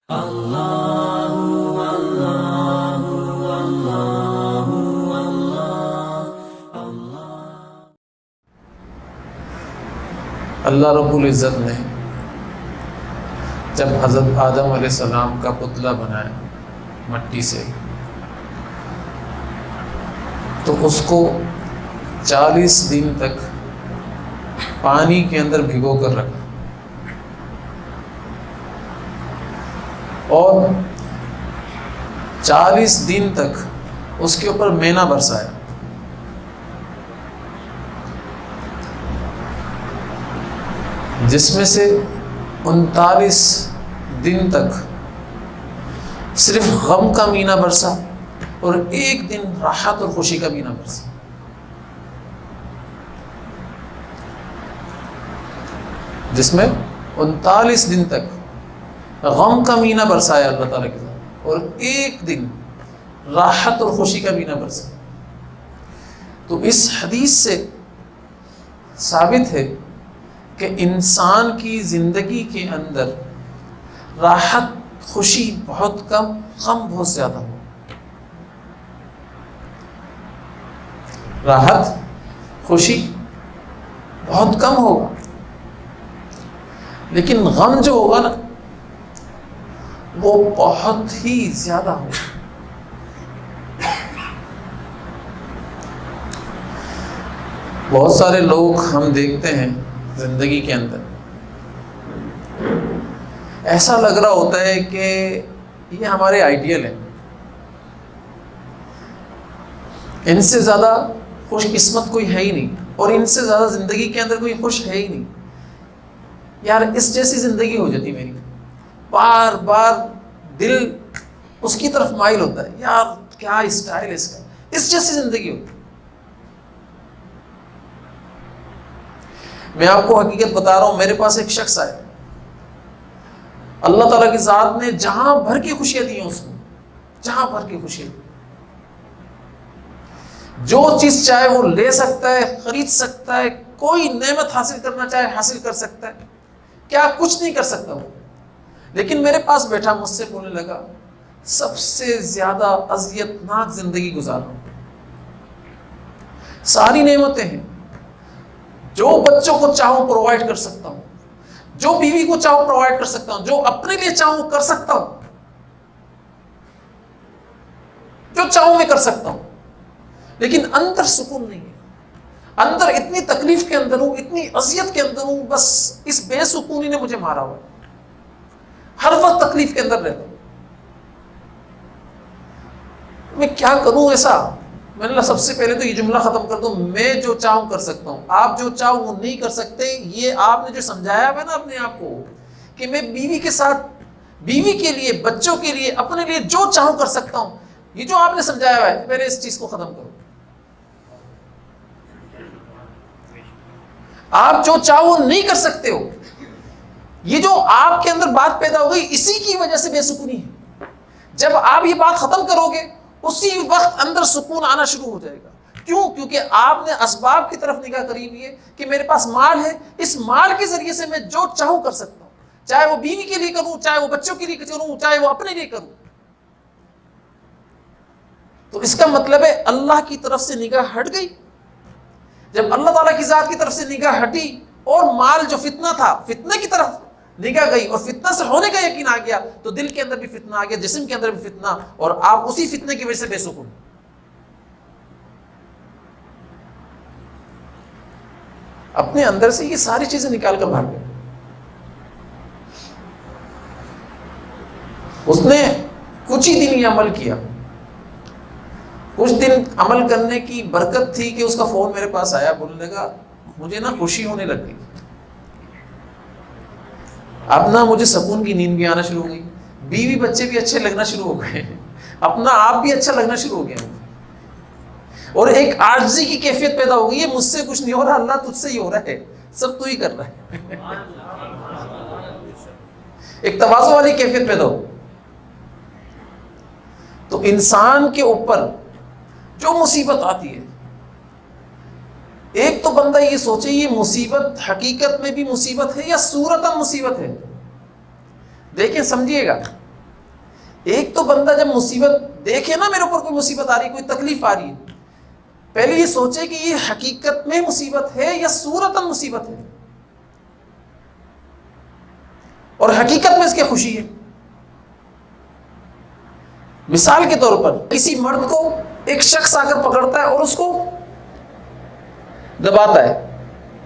اللہ رب العزت نے جب حضرت آدم علیہ السلام کا پتلا بنایا مٹی سے، تو اس کو 40 دن تک پانی کے اندر بھگو کر رکھا اور 40 دن تک اس کے اوپر مینا برسایا۔ جس میں سے 39 دن تک صرف غم کا مینہ برسا اور 1 دن راحت اور خوشی کا مینہ برسا۔ جس میں 39 دن تک غم کا مینہ برسایا اللہ تعالیٰ کے ساتھ اور 1 دن راحت اور خوشی کا مینہ برسا۔ تو اس حدیث سے ثابت ہے کہ انسان کی زندگی کے اندر راحت خوشی بہت کم، غم بہت زیادہ ہو۔ راحت خوشی بہت کم ہوگا، لیکن غم جو ہوگا نا وہ بہت ہی زیادہ ہوگا۔ بہت سارے لوگ ہم دیکھتے ہیں زندگی کے اندر، ایسا لگ رہا ہوتا ہے کہ یہ ہمارے آئیڈیل ہیں، ان سے زیادہ خوش قسمت کوئی ہے ہی نہیں، اور ان سے زیادہ زندگی کے اندر کوئی خوش ہے ہی نہیں۔ یار اس جیسی زندگی ہو جاتی میری، بار بار دل اس کی طرف مائل ہوتا ہے، یار کیا اسٹائل ہے اس کا، اس جیسی زندگی ہوتی۔ میں آپ کو حقیقت بتا رہا ہوں، میرے پاس ایک شخص آیا، اللہ تعالیٰ کی ذات نے جہاں بھر کی خوشیاں دی ہیں اس کو، جہاں بھر کی خوشیاں، جو چیز چاہے وہ لے سکتا ہے، خرید سکتا ہے، کوئی نعمت حاصل کرنا چاہے حاصل کر سکتا ہے، کیا کچھ نہیں کر سکتا وہ۔ لیکن میرے پاس بیٹھا مجھ سے بولنے لگا، سب سے زیادہ اذیت ناک زندگی گزار رہا ہوں، ساری نعمتیں ہیں، جو بچوں کو چاہوں پرووائڈ کر سکتا ہوں، جو بیوی کو چاہوں پرووائڈ کر سکتا ہوں، جو اپنے لیے چاہوں کر سکتا ہوں، جو چاہوں میں کر سکتا ہوں، لیکن اندر سکون نہیں ہے، اندر اتنی تکلیف کے اندر ہوں، اتنی اذیت کے اندر ہوں، بس اس بے سکونی نے مجھے مارا ہوا ہے، ہر وقت تکلیف کے اندر رہتا ہوں، میں کیا کروں ایسا۔ میں نے کہا سب سے پہلے تو یہ جملہ ختم کر دو، میں جو چاہوں کر سکتا ہوں، آپ جو چاہو وہ نہیں کر سکتے۔ یہ آپ نے جو سمجھایا ہے نا اپنے آپ کو کہ میں بیوی کے ساتھ، بیوی کے لیے، بچوں کے لیے، اپنے لیے جو چاہوں کر سکتا ہوں، یہ جو آپ نے سمجھایا ہے پہلے اس چیز کو ختم کرو۔ آپ جو چاہو نہیں کر سکتے ہو، یہ جو آپ کے اندر بات پیدا ہو گئی اسی کی وجہ سے بے سکونی ہے۔ جب آپ یہ بات ختم کرو گے اسی وقت اندر سکون آنا شروع ہو جائے گا۔ کیوں؟ کیونکہ آپ نے اسباب کی طرف نگاہ کری ہوئی ہے کہ میرے پاس مال ہے، اس مال کے ذریعے سے میں جو چاہوں کر سکتا ہوں، چاہے وہ بیوی کے لیے کروں، چاہے وہ بچوں کے لیے کروں، چاہے وہ اپنے لیے کروں۔ تو اس کا مطلب ہے اللہ کی طرف سے نگاہ ہٹ گئی۔ جب اللہ تعالیٰ کی ذات کی طرف سے نگاہ ہٹی اور مال جو فتنہ تھا، فتنے کی طرف نگاہ گئی اور فتنہ سے ہونے کا یقین آ گیا، تو دل کے اندر بھی فتنہ آ گیا، جسم کے اندر بھی فتنہ، اور آپ اسی فتنے کی وجہ سے بے سکون۔ اپنے اندر سے یہ ساری چیزیں نکال کر بھاگ گئے۔ اس نے کچھ ہی دن یہ عمل کیا، کچھ دن عمل کرنے کی برکت تھی کہ اس کا فون میرے پاس آیا، بولنے لگا مجھے نا خوشی ہونے لگ گئی، اب نا مجھے سکون کی نیند بھی آنا شروع ہو گئی، بیوی بچے بھی اچھے لگنا شروع ہو گئے، اپنا آپ بھی اچھا لگنا شروع ہو گیا، اور ایک عاجزی کی کیفیت پیدا ہو گئی ہے، مجھ سے کچھ نہیں ہو رہا، اللہ تجھ سے ہی ہو رہا ہے، سب تو ہی کر رہا ہے۔ ایک تواضع والی کیفیت پیدا ہو۔ تو انسان کے اوپر جو مصیبت آتی ہے، ایک تو بندہ یہ سوچے یہ مصیبت حقیقت میں بھی مصیبت ہے یا صورتاً مصیبت ہے۔ دیکھیں سمجھیے گا، ایک تو بندہ جب مصیبت دیکھے نا، میرے اوپر کوئی مصیبت آ رہی ہے، کوئی تکلیف آ رہی ہے، پہلے یہ سوچے کہ یہ حقیقت میں مصیبت ہے یا صورتاً مصیبت ہے، اور حقیقت میں اس کی خوشی ہے۔ مثال کے طور پر کسی مرد کو ایک شخص آ کر پکڑتا ہے اور اس کو دباتا ہے،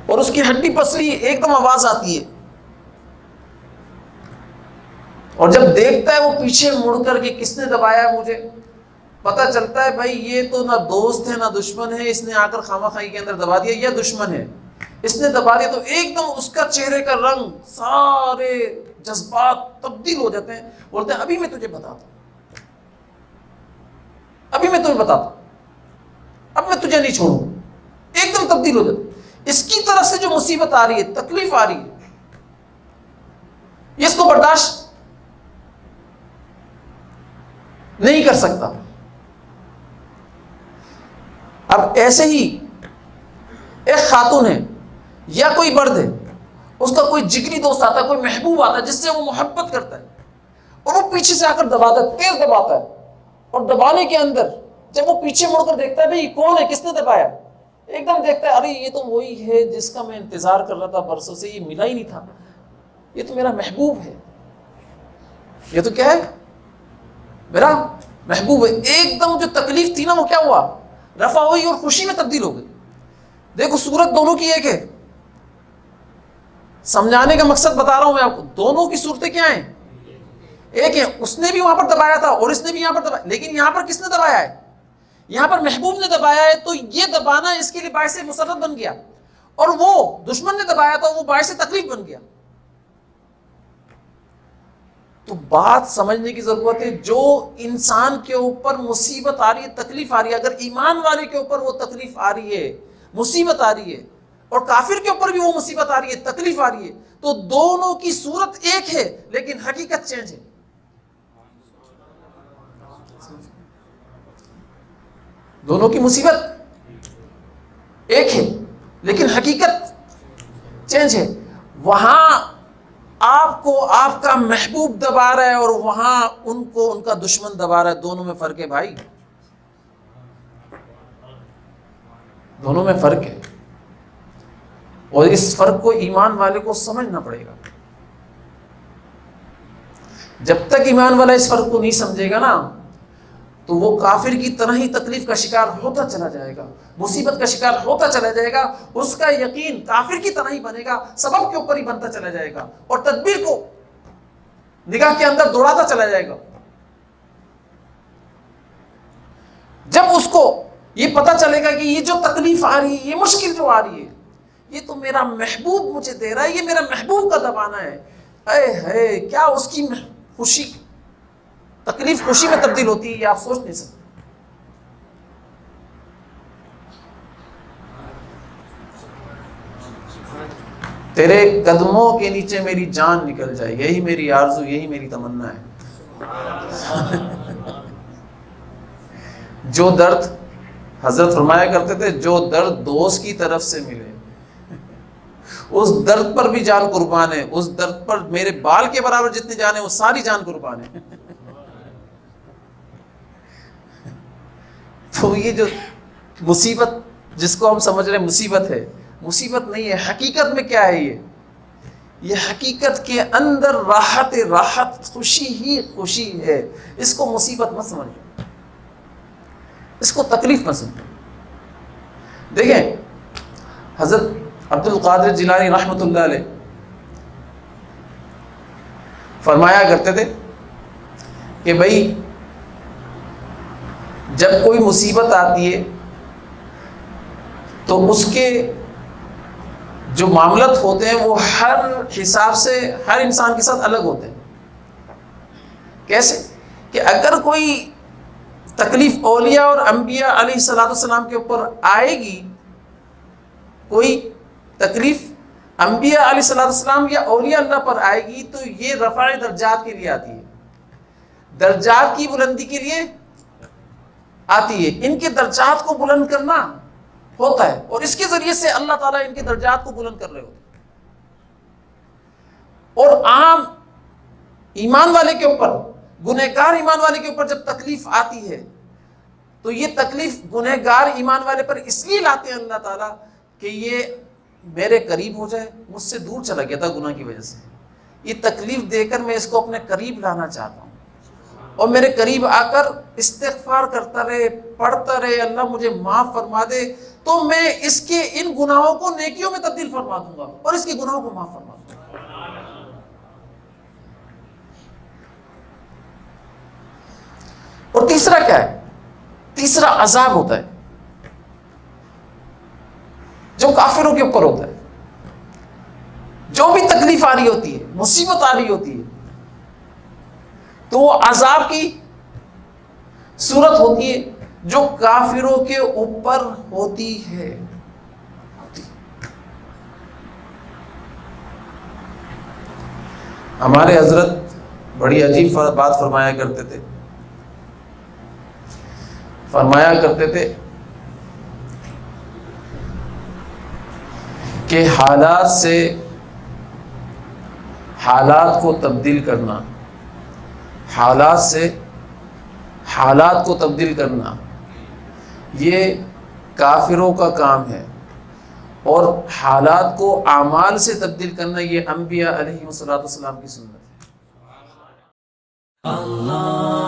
اور اس کی ہڈی پسلی ایک دم آواز آتی ہے، اور جب دیکھتا ہے وہ پیچھے مڑ کر کے کس نے دبایا ہے مجھے، پتہ چلتا ہے بھائی یہ تو نہ دوست ہے نہ دشمن ہے، اس نے آ کر خامہ خائی کے اندر دبا دیا، یا دشمن ہے اس نے دبا دیا، تو ایک دم اس کا چہرے کا رنگ، سارے جذبات تبدیل ہو جاتے ہیں، بولتے ہیں ابھی میں تجھے بتاتا ہوں، ابھی میں تمہیں بتاتا ہوں، اب میں تجھے نہیں چھوڑوں، ایک دم تبدیل ہو جاتا۔ اس کی طرف سے جو مصیبت آ رہی ہے، تکلیف آ رہی ہے، یہ اس کو برداشت نہیں کر سکتا۔ اب ایسے ہی ایک خاتون ہے یا کوئی مرد ہے، اس کا کوئی جگری دوست آتا ہے، کوئی محبوب آتا ہے جس سے وہ محبت کرتا ہے، اور وہ پیچھے سے آ کر دباتا ہے، تیز دباتا ہے، اور دبانے کے اندر جب وہ پیچھے مڑ کر دیکھتا ہے بھئی کون ہے، کس نے دبایا، ایک دم دیکھتا ہے ارے یہ تو وہی ہے جس کا میں انتظار کر رہا تھا برسوں سے، یہ ملا ہی نہیں تھا، یہ تو میرا محبوب ہے، یہ تو کیا ہے، میرا محبوب ہے۔ ایک دم جو تکلیف تھی نا وہ کیا ہوا، رفع ہوئی اور خوشی میں تبدیل ہو گئی۔ دیکھو صورت دونوں کی ایک ہے، سمجھانے کا مقصد بتا رہا ہوں میں آپ کو، دونوں کی صورتیں کیا ہیں، ایک ہے، اس نے بھی وہاں پر دبایا تھا اور اس نے بھی یہاں پر دبایا، لیکن یہاں پر کس نے دبایا ہے، یہاں پر محبوب نے دبایا ہے، تو یہ دبانا اس کے لیے باعث مسرت بن گیا، اور وہ دشمن نے دبایا تھا، وہ باعث تکلیف بن گیا۔ تو بات سمجھنے کی ضرورت ہے، جو انسان کے اوپر مصیبت آ رہی ہے، تکلیف آ رہی ہے، اگر ایمان والے کے اوپر وہ تکلیف آ رہی ہے، مصیبت آ رہی ہے، اور کافر کے اوپر بھی وہ مصیبت آ رہی ہے، تکلیف آ رہی ہے، تو دونوں کی صورت ایک ہے لیکن حقیقت چینج ہے۔ دونوں کی مصیبت ایک ہے لیکن حقیقت چینج ہے۔ وہاں آپ کو آپ کا محبوب دبا رہا ہے اور وہاں ان کو ان کا دشمن دبا رہا ہے، دونوں میں فرق ہے بھائی، دونوں میں فرق ہے، اور اس فرق کو ایمان والے کو سمجھنا پڑے گا۔ جب تک ایمان والا اس فرق کو نہیں سمجھے گا نا، تو وہ کافر کی طرح ہی تکلیف کا شکار ہوتا چلا جائے گا، مصیبت کا شکار ہوتا چلا جائے گا، اس کا یقین کافر کی طرح ہی بنے گا، سبب کے اوپر ہی بنتا چلا جائے گا، اور تدبیر کو نگاہ کے اندر دوڑاتا چلا جائے گا۔ جب اس کو یہ پتا چلے گا کہ یہ جو تکلیف آ رہی ہے، یہ مشکل جو آ رہی ہے، یہ تو میرا محبوب مجھے دے رہا ہے، یہ میرا محبوب کا دبانا ہے، اے ہے کیا اس کی خوشی، تکلیف خوشی میں تبدیل ہوتی ہے، یہ آپ سوچ نہیں سکتے۔ تیرے قدموں کے نیچے میری جان نکل جائے، یہی میری آرزو، یہی میری تمنا ہے۔ جو درد حضرت فرمایا کرتے تھے، جو درد دوست کی طرف سے ملے اس درد پر بھی جان قربان ہے، اس درد پر میرے بال کے برابر جتنی جان ہے وہ ساری جان قربان ہے۔ تو یہ جو مصیبت جس کو ہم سمجھ رہے ہیں مصیبت ہے، مصیبت نہیں ہے، حقیقت میں کیا ہے، یہ حقیقت کے اندر راحت خوشی ہی خوشی ہے۔ اس کو مصیبت مت سمجھو، اس کو تکلیف مت سمجھو۔ دیکھیں حضرت عبد القادر جیلانی رحمۃ اللہ علیہ فرمایا کرتے تھے کہ بھائی جب کوئی مصیبت آتی ہے تو اس کے جو معاملات ہوتے ہیں وہ ہر حساب سے ہر انسان کے ساتھ الگ ہوتے ہیں۔ کیسے کہ اگر کوئی تکلیف اولیاء اور انبیاء علیہ الصلوۃ والسلام کے اوپر آئے گی، کوئی تکلیف انبیاء علیہ الصلوۃ والسلام یا اولیاء اللہ پر آئے گی، تو یہ رفع درجات کے لیے آتی ہے، درجات کی بلندی کے لیے آتی ہے، ان کے درجات کو بلند کرنا ہوتا ہے، اور اس کے ذریعے سے اللہ تعالیٰ ان کے درجات کو بلند کر رہے ہوتے ہیں۔ اور عام ایمان والے کے اوپر گنہگار ایمان والے کے اوپر جب تکلیف آتی ہے تو یہ تکلیف گنہگار ایمان والے پر اس لیے لاتے ہیں اللہ تعالیٰ کہ یہ میرے قریب ہو جائے، مجھ سے دور چلا گیا تھا گناہ کی وجہ سے، یہ تکلیف دے کر میں اس کو اپنے قریب لانا چاہتا ہوں، اور میرے قریب آ کر استغفار کرتا رہے، پڑھتا رہے، اللہ مجھے معاف فرما دے، تو میں اس کے ان گناہوں کو نیکیوں میں تبدیل فرما دوں گا اور اس کے گناہوں کو معاف فرما دوں گا۔ اور تیسرا کیا ہے؟ تیسرا عذاب ہوتا ہے جو کافروں کے اوپر ہوتا ہے، جو بھی تکلیف آ رہی ہوتی ہے، مصیبت آ رہی ہوتی ہے، تو وہ عذاب کی صورت ہوتی ہے جو کافروں کے اوپر ہوتی ہے۔ ہمارے حضرت بڑی عجیب بات فرمایا کرتے تھے، کہ حالات سے حالات کو تبدیل کرنا، حالات سے حالات کو تبدیل کرنا یہ کافروں کا کام ہے، اور حالات کو اعمال سے تبدیل کرنا یہ انبیاء علیہ الصلوۃ والسلام کی سنت ہے۔ اللہ